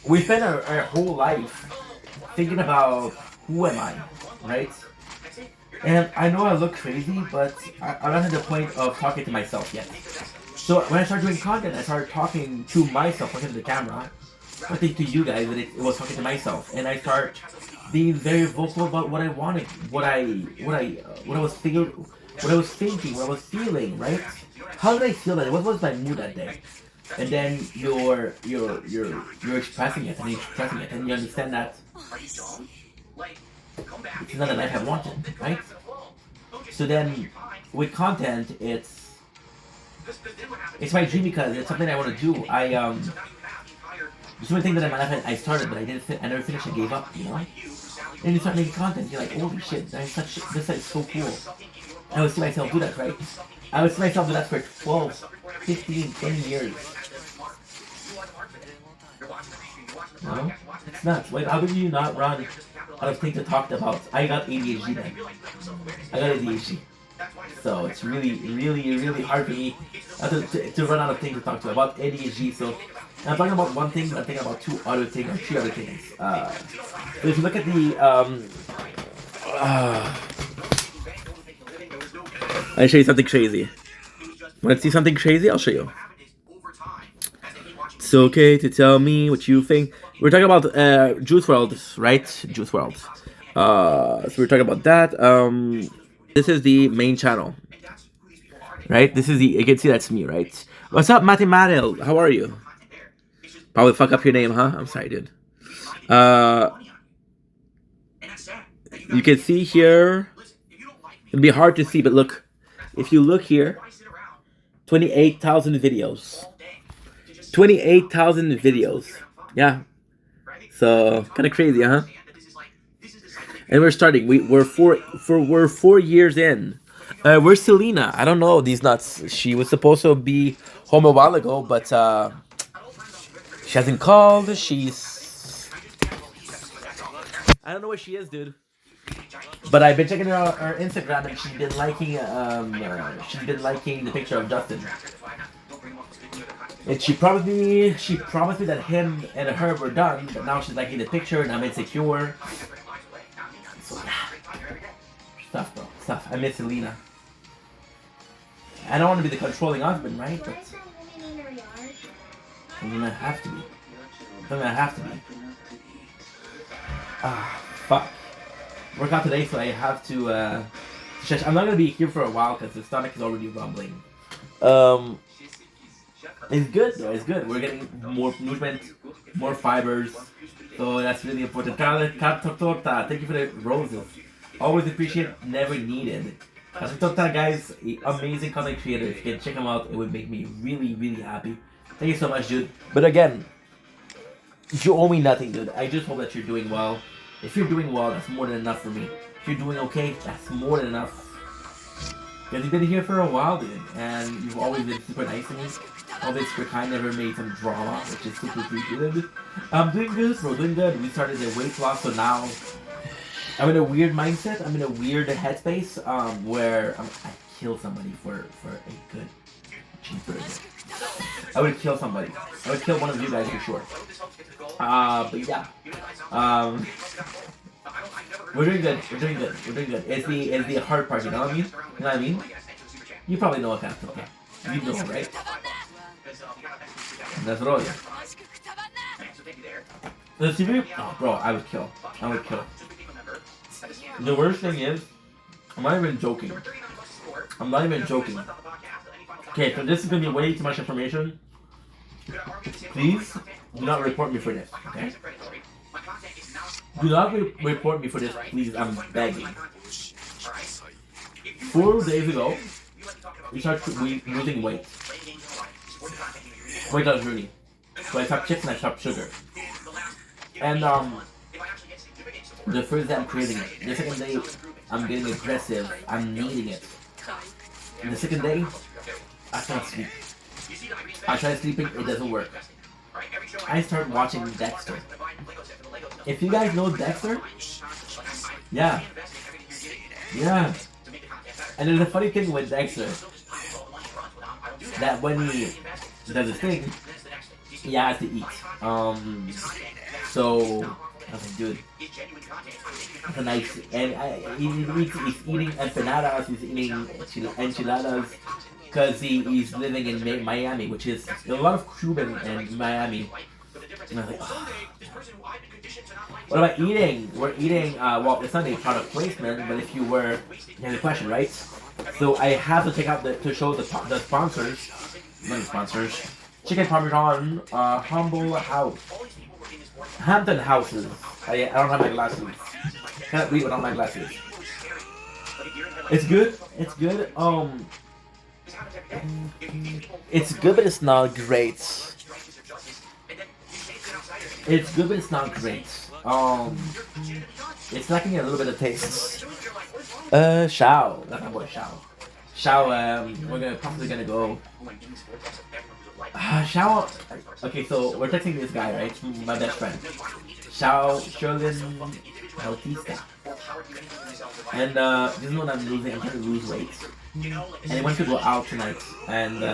we spend our whole life thinking about who am I, right? And I know I look crazy, but I'm not at the point of talking to myself yet. So when I start doing content, I started talking to myself, talking to the camera, talking to you guys, and it was talking to myself, and I start being very vocal about what I wanted, what I was thinking, what I was feeling, right? How did I feel that? What was my mood that day? And then you're expressing it, and you're expressing it, and you understand that it's not the life I wanted, right? So then, with content, it's my dream because it's something I want to do. There's so many things that in my life I started, but I didn't. I never finished. I gave up. You know. And you start making content. You're like, holy shit, this is so cool. I would see myself do that, right? I would see myself do that for 12, 15, 20 years. No, it's nuts. Like, how could you not run out of things to talk about? I got ADHD then. I got ADHD. So it's really hard for me to run out of things to talk to about ADHD. So I'm talking about one thing, but I'm thinking about two other things or three other things. So if you look at the I'll show you something crazy. Want to see something crazy? I'll show you. It's okay to tell me what you think. We're talking about Juice World, right? Juice World. So we're talking about that. This is the main channel, right? This is the. You can see that's me, right? What's up, Mathematil? How are you? Probably fuck up your name, huh? I'm sorry, dude. You can see here. It'll be hard to see, but look. If you look here, 28,000 videos. 28,000 videos. Yeah. So kind of crazy, huh? And we're starting. We're 4 years in. Where's Selena? I don't know these nuts. She was supposed to be home a while ago, but she hasn't called. I don't know where she is, dude. But I've been checking her Instagram, and she's been liking the picture of Justin. And she promised me that him and her were done, but now she's liking the picture, and I'm insecure. So yeah, stuff, bro, stuff. I miss Selena. I don't want to be the controlling husband, right? But I'm gonna have to be. Ah, fuck. Work out today, so I have to. I'm not gonna be here for a while because the stomach is already rumbling. It's good though. It's good. We're getting more nutriment, more fibers, so that's really important. Torta, thank you for the roses. Always appreciate, never needed. Torta, guys, amazing content creator. If you can check him out, it would make me really happy. Thank you so much, dude. But again, you owe me nothing, dude. I just hope that you're doing well. If you're doing well, that's more than enough for me. If you're doing okay, that's more than enough. Because you've been here for a while, dude, and you've always been super nice to me. Always super kind, never made some drama, which is super appreciated. I'm doing good, bro, doing good. We started the weight loss, so now I'm in a weird mindset. I'm in a weird headspace where I kill somebody for a good cheeseburger. I would kill somebody. I would kill one of you guys for sure. But yeah. We're doing good. It's the hard part, you know what I mean? You know what I mean? You probably know what that's okay. You know, right? That's right. The TV? Oh, bro, I would kill. The worst thing is, I'm not even joking. Okay, so this is gonna be way too much information. Please do not report me for this, okay? Do not report me for this, please. I'm begging. 4 days ago, we started losing weight. Weight loss journey. So I stopped chips and I stopped sugar. And the first day I'm craving it. The second day I'm getting aggressive. I'm needing it. And the second day I can't sleep. I try sleeping, it doesn't work. I start watching Dexter. If you guys know Dexter, yeah. And there's a funny thing with Dexter that when he does his thing, he has to eat. So I was like, dude, that's a nice. And he's eating empanadas. He's eating enchiladas because he's living in Miami, which is a lot of Cuban in Miami. And I was like, oh. What about eating? We're eating. Well, it's not a product placement, but if you were, you have a question, right? So I have to take out to show the sponsors, not sponsors. Chicken Parmesan, Humble House, Hampton Houses. I don't have my glasses. Can't read without my glasses. It's good. It's good. It's good, but it's not great. It's good, but it's not great. It's lacking a little bit of taste. Shao. That's my boy Shao. Shao, we're probably gonna go. Shao. Okay, so we're texting this guy, right? My best friend. Shao Sherlin Bautista. And this is what I'm losing. I'm trying to lose weight. And I want to go out tonight. And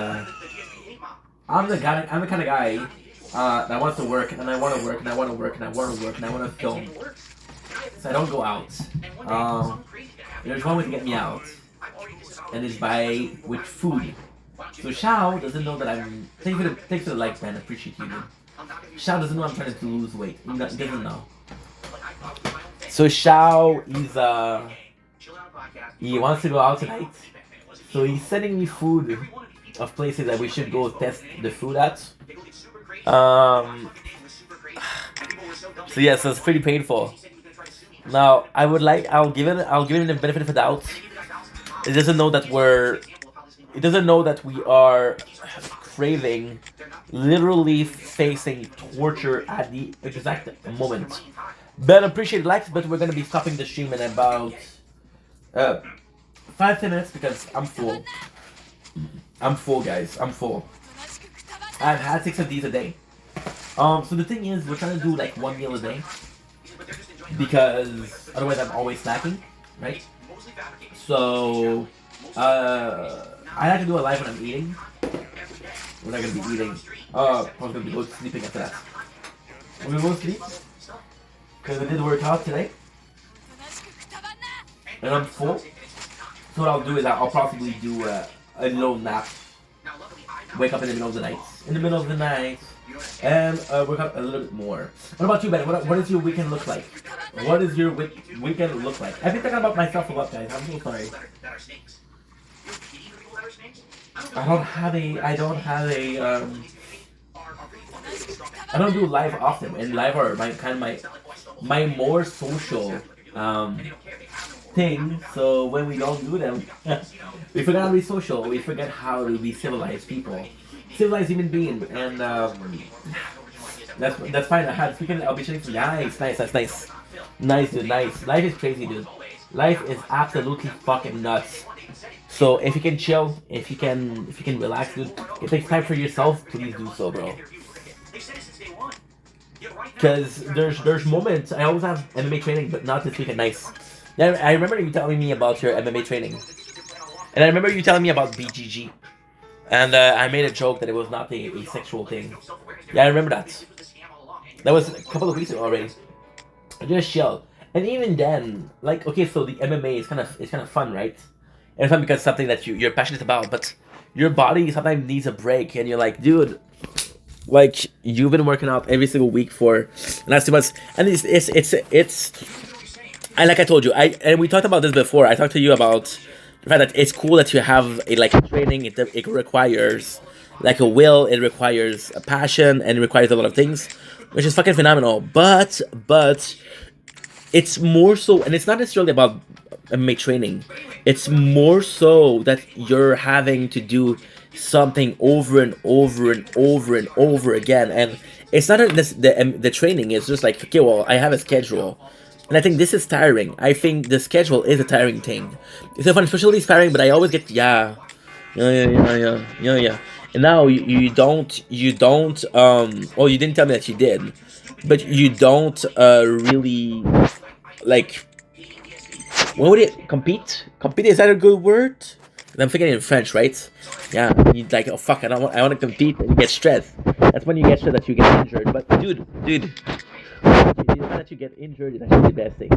I'm the kind of guy that wants to work, and I want to work, and I want to work, and I want to work, and I want to film. So I don't go out. There's one way to get me out, and it's with food. So Shao doesn't know that I'm. Thanks for the like, man. I appreciate you, dude. Shao doesn't know I'm trying to lose weight. He doesn't know. So Shao he wants to go out tonight. So he's sending me food of places that we should go test the food at. So yeah, so it's pretty painful. Now I'll give it the benefit of the doubt. It doesn't know that we are craving, literally facing torture at the exact moment. But I appreciate likes, but we're gonna be stopping the stream in about 5-10 minutes because I'm full. I'm full, guys. I'm full. I've had 6 of these a day. So the thing is, we're trying to do like 1 meal a day because otherwise I'm always snacking, right? So I like to do a live when I'm eating. We're not gonna be eating. Probably gonna be going sleeping after that. We're gonna go to sleep because we did work out today, and I'm full. So what I'll do is I'll possibly do a little nap. Wake up in the middle of the night. And wake up a little bit more. What about you, Ben? What does your weekend look like? What does your weekend look like? I've been thinking about myself a lot, guys. I'm so sorry. I don't do live often, and live are my more social thing. So when we don't do them, we forget how to be social. We forget how to be civilized people, civilized human being, and that's fine. I'll be sharing some. Nice, dude. Nice. Life is crazy, dude. Life is absolutely fucking nuts. So if you can chill, if you can relax, dude, it takes time for yourself. Please do so, bro. Because there's moments I always have MMA training, but not this weekend. Nice. Yeah, I remember you telling me about your MMA training, and I remember you telling me about BGG, and I made a joke that it was not a sexual thing. Yeah, I remember that. That was a couple of weeks ago already. Just chill, and even then, like, okay, so the MMA is kind of fun, right? And it's fun because it's something that you're passionate about, but your body sometimes needs a break, and you're like, dude, like, you've been working out every single week for the last 2 months, and it's. And like I told you, and we talked about this before. I talked to you about the fact that it's cool that you have a training. It requires like a will. It requires a passion, and it requires a lot of things, which is fucking phenomenal. But it's more so, and it's not necessarily about MMA training. It's more so that you're having to do something over and over and over and over again, and it's not the training. It's just like, okay, well, I have a schedule. And I think this is tiring. I think the schedule is a tiring thing. It's so fun, especially tiring, but I always get, yeah. And now you don't, well, you didn't tell me that you did, but you don't really, like, what would it, compete? Compete, is that a good word? And I'm thinking in French, right? Yeah, you like, oh fuck, I want to compete, and you get stressed. And That's when you get shit that you get injured. But dude, the fact that you get injured is actually the best thing.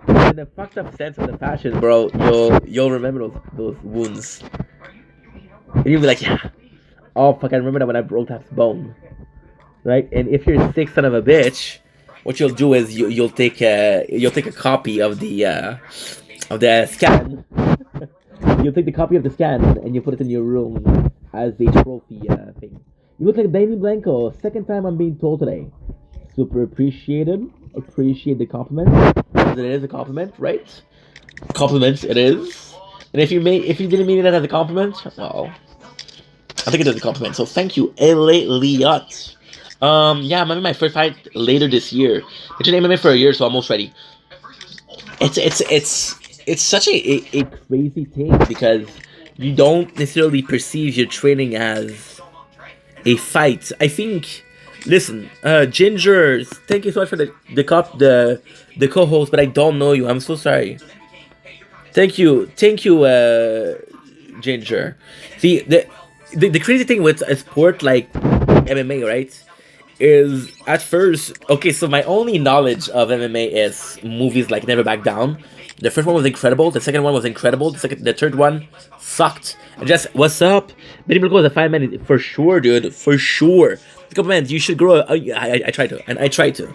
In the fucked up sense of the fashion, bro, you'll remember those wounds. And you'll be like, yeah, oh fuck, I remember that when I broke that bone, right? And if you're a sick son of a bitch, what you'll do is you'll take a copy of the scan. You'll take the copy of the scan and you put it in your room as a trophy thing. You look like Danny Blanco. Second time I'm being told today. Super appreciated. Appreciate the compliment. It is a compliment, right? Compliment it is. And if you didn't mean it as a compliment, well, I think it is a compliment. So thank you, Elliot. Yeah, I'm having my first fight later this year. I've been MMA for a year, so I'm almost ready. It's such a crazy thing because you don't necessarily perceive your training as a fight. I think. Listen, Ginger, thank you so much for the co-host, but I don't know you. I'm so sorry. Thank you, Ginger. See, the crazy thing with a sport like MMA, right, is at first okay. So my only knowledge of MMA is movies like Never Back Down. The first one was incredible. The second one was incredible. The third one sucked. And just what's up? Many people was a 5 minute for sure, dude. For sure. Couple man, you should grow. I tried to, and I tried to.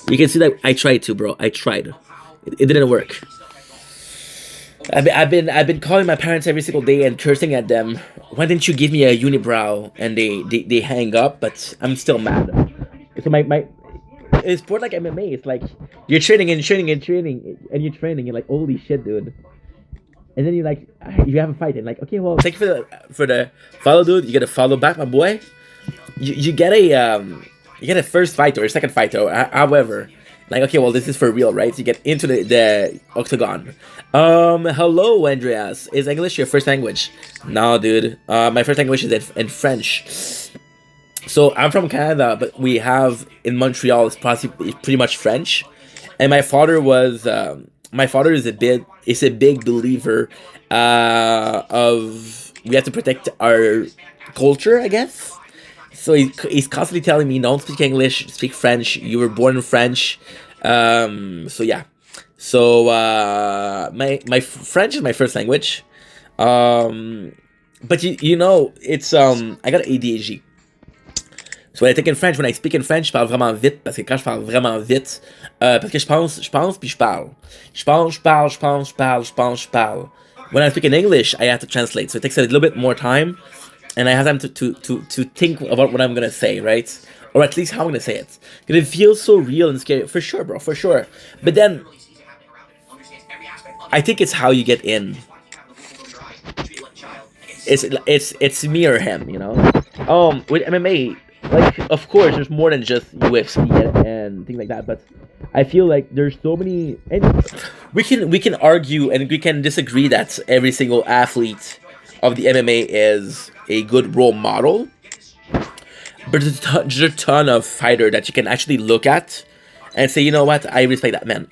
You can see that I tried to, bro. I tried. It didn't work. I've been calling my parents every single day and cursing at them. Why didn't you give me a unibrow? And they hang up, but I'm still mad. So my it's sport like MMA. It's like you're training and training and training and you're training. You're like, holy shit, dude. And then you're like, you have a fight and like, okay, well, thank you for the follow, dude. You gotta follow back, my boy. You get a first fight or a second fight or however. Like, okay, well, this is for real, right? So you get into the octagon. Hello, Andreas. Is English your first language? No, dude. My first language is in French. So I'm from Canada, but we have in Montreal it's pretty much French. And my father is a big believer of we have to protect our culture, I guess. So he's constantly telling me, don't speak English, speak French. You were born in French. So yeah. So my French is my first language. But you know, it's I got ADHD. So when I think in French, when I speak in French, je parle vraiment vite parce que quand je parle vraiment vite, parce que je pense puis je parle. Je parle. When I speak in English, I have to translate. So it takes a little bit more time. And I have time to think about what I'm gonna say, right? Or at least how I'm gonna say it. Because it feels so real and scary. For sure, bro, for sure. But then, I think it's how you get in. It's me or him, you know? With MMA, like, of course, there's more than just UFC and things like that, but I feel like there's so many... And we can argue and we can disagree that every single athlete of the MMA is a good role model, but there's a ton of fighter that you can actually look at and say, you know what, I respect that man.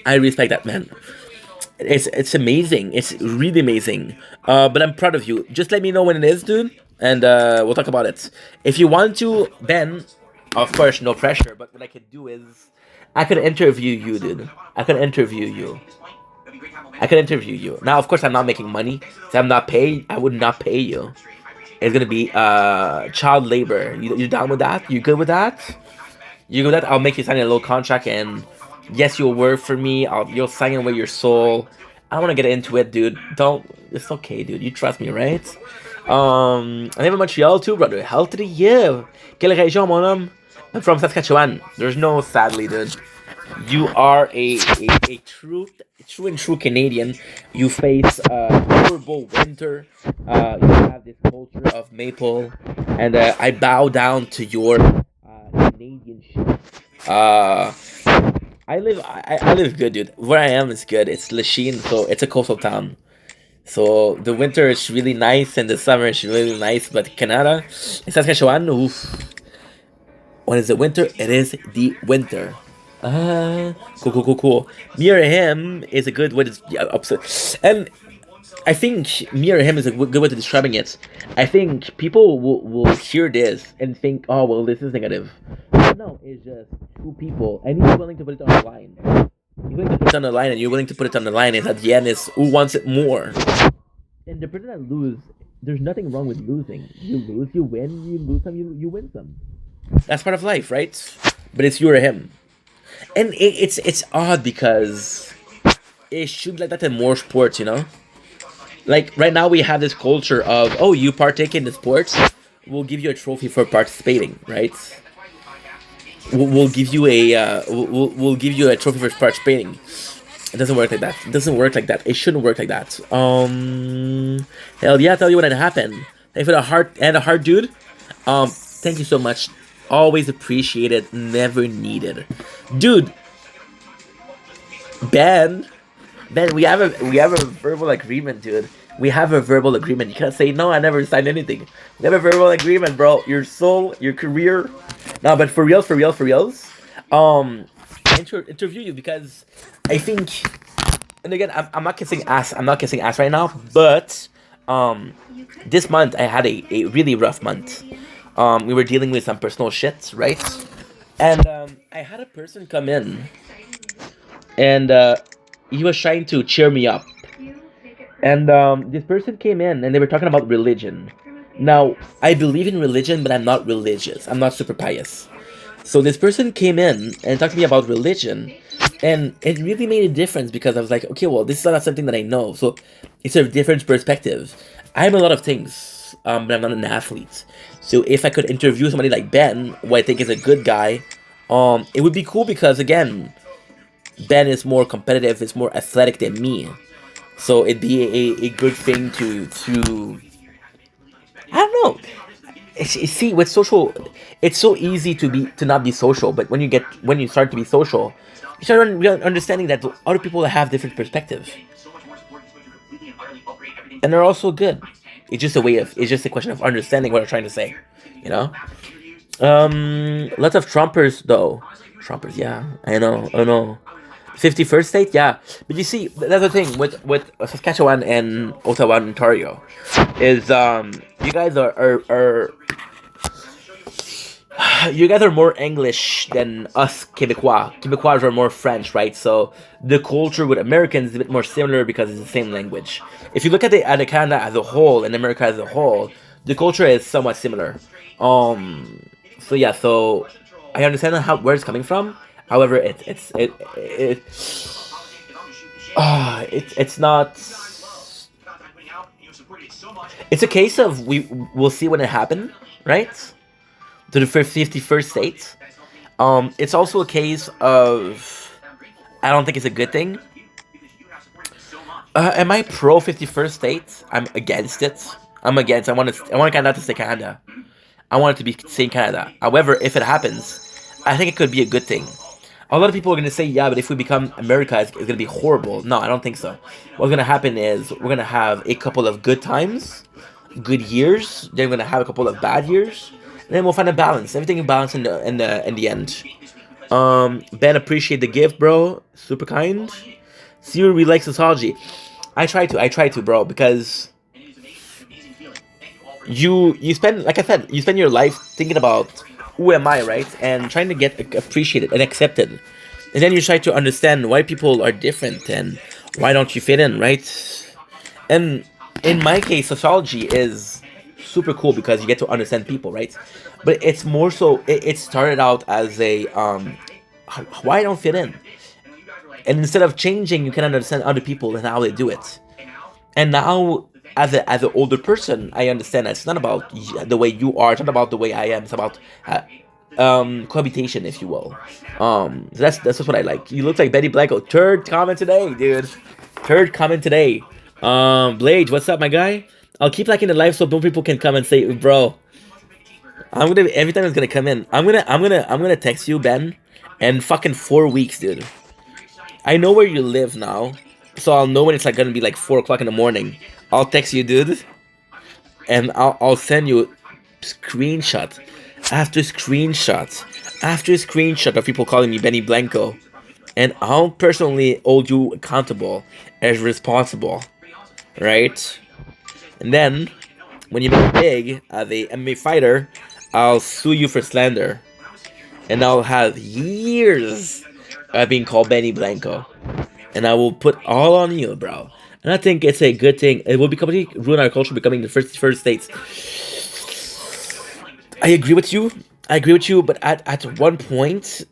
It's amazing. It's really amazing. But I'm proud of you. Just let me know when it is, dude, and we'll talk about it. If you want to, then of course no pressure. But what I could do is I could interview you, dude. I could interview you. Now, of course, I'm not making money, so I'm not paid. I would not pay you. It's gonna be child labor. You down with that? You good with that? You good with that? I'll make you sign a little contract, and yes, you'll work for me. You'll sign away your soul. I don't want to get into it, dude. Don't. It's okay, dude. You trust me, right? I live in Montreal too, brother. Hell to the year. Quelle région, mon homme? I'm from Saskatchewan. There's no sadly, dude. You are a true and true Canadian. You face horrible winter. You have this culture of maple, and I bow down to your Canadian shit. I live good, dude. Where I am is good. It's Lachine, so it's a coastal town. So the winter is really nice, and the summer is really nice. But Canada, in Saskatchewan, oof. When is the winter? It is the winter. Cool. Me or him is a good word. Yeah, opposite. And I think me or him is a good way to describing it. I think people will hear this and think, oh well, this is negative. But no, it's just two people, and he's willing to put it on the line. He's willing to put it on the line, and you're willing to put it on the line. And at the end, is who wants it more. And the person that lose, there's nothing wrong with losing. You lose, you win. You lose some, you win some. That's part of life, right? But it's you or him, and it's odd because it should be like that in more sports, you know. Like right now, we have this culture of, oh, you partake in the sports, we'll give you a trophy for participating, right? We'll give you a we'll give you a trophy for participating. It doesn't work like that. It doesn't work like that. It shouldn't work like that. Hell yeah! I'll tell you what had happened. Thank you for the heart and a heart, dude. Thank you so much. Always appreciated. Never needed, dude. Ben, Ben, we have a verbal agreement, dude. We have a verbal agreement. You can't say no. I never signed anything. We have a verbal agreement, bro. Your soul, your career. No, but for real, for real, for reals. Um, interview you because I think, and again, I'm not kissing ass. I'm not kissing ass right now. But this month I had a really rough month. We were dealing with some personal shit, right? And I had a person come in, and he was trying to cheer me up. And this person came in, and they were talking about religion. Now, I believe in religion, but I'm not religious. I'm not super pious. So this person came in and talked to me about religion, and it really made a difference because I was like, okay, well, this is not something that I know. So it's a different perspective. I'm a lot of things, but I'm not an athlete. So if I could interview somebody like Ben, who I think is a good guy, it would be cool because again, Ben is more competitive, is more athletic than me. So it'd be a good thing to I don't know. See, with social, it's so easy to not be social. But when you start to be social, you start understanding that the other people have different perspectives, and they're also good. It's just a question of understanding what I'm trying to say, you know. Lots of Trumpers though. Trumpers, yeah, I know. 51st state, yeah. But you see, that's the thing with Saskatchewan and Ottawa, Ontario, is you guys you guys are more English than us Quebecois. Quebecois are more French, right? So the culture with Americans is a bit more similar because it's the same language. If you look at the Canada as a whole and America as a whole, the culture is somewhat similar. So yeah, so I understand where it's coming from. However, it's not. It's a case of we'll see when it happens, right? To the 51st state. It's also a case of I don't think it's a good thing. Am I pro 51st state? I'm against it. I'm against. I want Canada to stay Canada. I want it to be stay in Canada. However, if it happens, I think it could be a good thing. A lot of people are going to say, yeah, but if we become America, it's going to be horrible. No, I don't think so. What's going to happen is we're going to have a couple of good times, good years. Then we're going to have a couple of bad years. And then we'll find a balance. Everything in balance in the end. Ben, appreciate the gift, bro. Super kind. See you like sociology. I try to, bro, because you spend, like I said, you spend your life thinking about who am I, right? And trying to get appreciated and accepted. And then you try to understand why people are different and why don't you fit in, right? And in my case, sociology is super cool because you get to understand people, right? But it's more so, it started out as a, why I don't fit in. And instead of changing, you can understand other people and how they do it. And now, as an older person, I understand that it's not about the way you are. It's not about the way I am. It's about cohabitation, if you will. That's just what I like. You look like Betty Blanco. Third comment today, dude. Third comment today. Blade, what's up, my guy? I'll keep liking the live so more people can come and say, bro. I'm gonna every time it's gonna come in. I'm gonna text you, Ben, in fucking 4 weeks, dude. I know where you live now, so I'll know when it's like gonna be like 4 o'clock in the morning. I'll text you, dude, and I'll send you screenshot after screenshot after screenshot of people calling me Benny Blanco, and I'll personally hold you accountable as responsible. right? And then when you make big as a MMA fighter, I'll sue you for slander, and I'll have years of being called Benny Blanco, and I will put all on you, bro. And I think it's a good thing. It will become ruin our culture, becoming the first states. I agree with you. I agree with you, but at one point,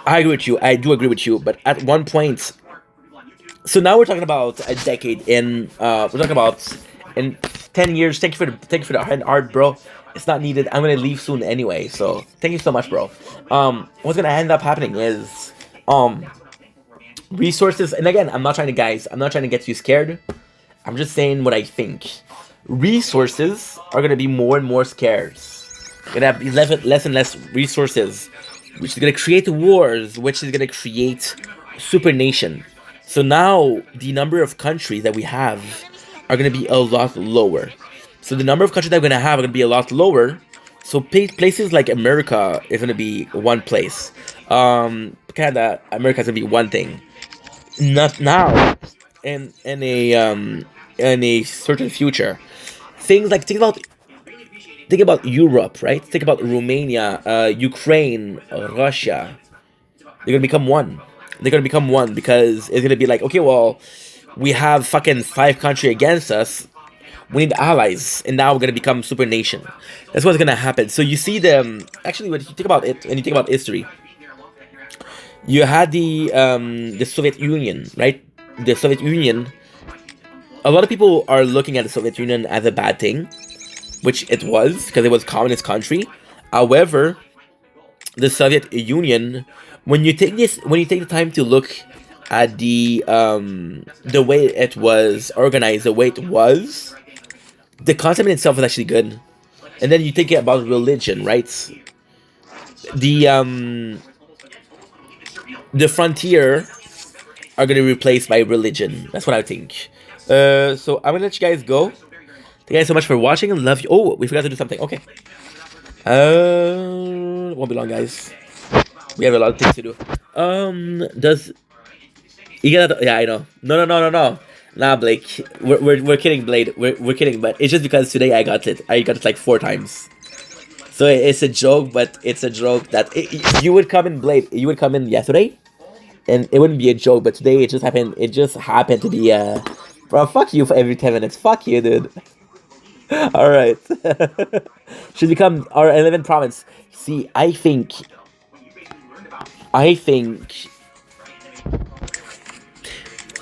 I agree with you. I do agree with you, but at one point, so now we're talking about a decade in. We're talking about in 10 years. Thank you for the art, bro. It's not needed. I'm gonna leave soon anyway. So thank you so much, bro. What's gonna end up happening is resources. And again, I'm not trying to guys. I'm not trying to get you scared. I'm just saying what I think. Resources are gonna be more and more scarce. Gonna have less and less resources, which is gonna create wars, which is gonna create supernation. So now the number of countries that we have are gonna be a lot lower. So the number of countries that we're gonna have are gonna be a lot lower. So places like America is gonna be one place. Canada, America is gonna be one thing. Not now. In a certain future, things like think about Europe, right? Think about Romania, Ukraine, Russia. They're gonna become one. They're gonna become one because it's gonna be like, okay, well, we have fucking 5 countries against us. We need allies, and now we're gonna become super nation. That's what's gonna happen. So you see them. Actually, when you think about it, when you think about history, you had the Soviet Union, right? The Soviet Union. A lot of people are looking at the Soviet Union as a bad thing, which it was because it was a communist country. However, the Soviet Union, when you take the time to look at the way it was organized, the way it was, the concept in itself was actually good. And then you think about religion, right? The um the frontier are gonna be replaced by religion. That's what I think. So I'm gonna let you guys go. Thank you guys so much for watching and love you. Oh, we forgot to do something. Okay. Won't be long, guys. We have a lot of things to do. Does you got? Yeah, I know. No. Nah, Blake. We're kidding, Blade. We're kidding, but it's just because today I got it. I got it like 4 times. So it's a joke, but it's a joke that you would come in, Blade. You would come in yesterday, and it wouldn't be a joke. But today it just happened. It just happened to be bro, fuck you for every 10 minutes. Fuck you, dude. All right. Should become our 11th province. See, I think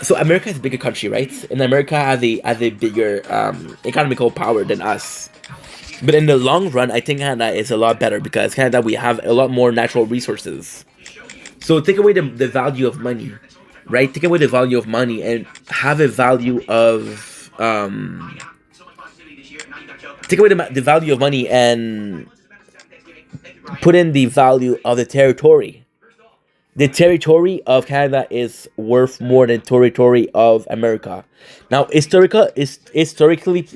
so. America is a bigger country, right? And America has a bigger economical power than us. But in the long run, I think Canada is a lot better because Canada we have a lot more natural resources. So take away the value of money, right? Take away the value of money and have a value of take away the value of money and put in the value of the territory. The territory of Canada is worth more than territory of America. Now, historically